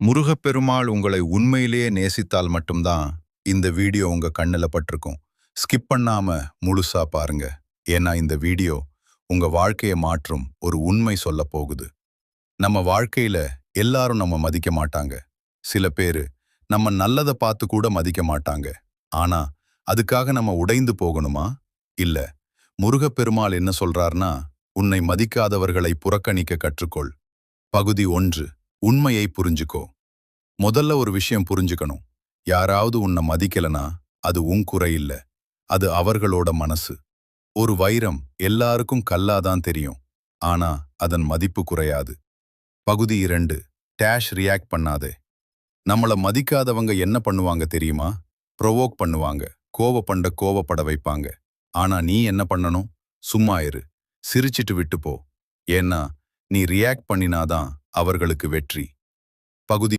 முருகப்பெருமாள் உங்களை உண்மையிலேயே நேசித்தால் மட்டும்தான் இந்த வீடியோ உங்க கண்ணுல பட்டிருக்கும். ஸ்கிப் பண்ணாம முழுசா பாருங்க. ஏன்னா இந்த வீடியோ உங்க வாழ்க்கையை மாற்றும் ஒரு உண்மை சொல்ல போகுது. நம்ம வாழ்க்கையில எல்லாரும் நம்ம மதிக்க மாட்டாங்க. சில பேரு நம்ம நல்லதை பார்த்து கூட மதிக்க மாட்டாங்க. ஆனா அதுக்காக நம்ம உடைந்து போகணுமா? இல்ல. முருகப்பெருமாள் என்ன சொல்றார்னா, உன்னை மதிக்காதவர்களை புறக்கணிக்க கற்றுக்கொள். பகுதி 1. உண்மையை புரிஞ்சுக்கோ. முதல்ல ஒரு விஷயம் புரிஞ்சுக்கணும். யாராவது உன்னை மதிக்கலனா அது உன் குறை இல்ல. அது அவர்களோட மனசு. ஒரு வைரம் எல்லாருக்கும் கல்லாதான் தெரியும். ஆனா அதன் மதிப்பு குறையாது. பகுதி 2. டேஷ் ரியாக்ட் பண்ணாதே. நம்மள மதிக்காதவங்க என்ன பண்ணுவாங்க தெரியுமா? ப்ரொவோக் பண்ணுவாங்க. கோவப்பட வைப்பாங்க. ஆனா நீ என்ன பண்ணணும்? சும்மா இரு. சிரிச்சிட்டு விட்டு போ. ஏன்னா நீ ரியாக்ட் பண்ணினாதான் அவர்களுக்கு வெற்றி. பகுதி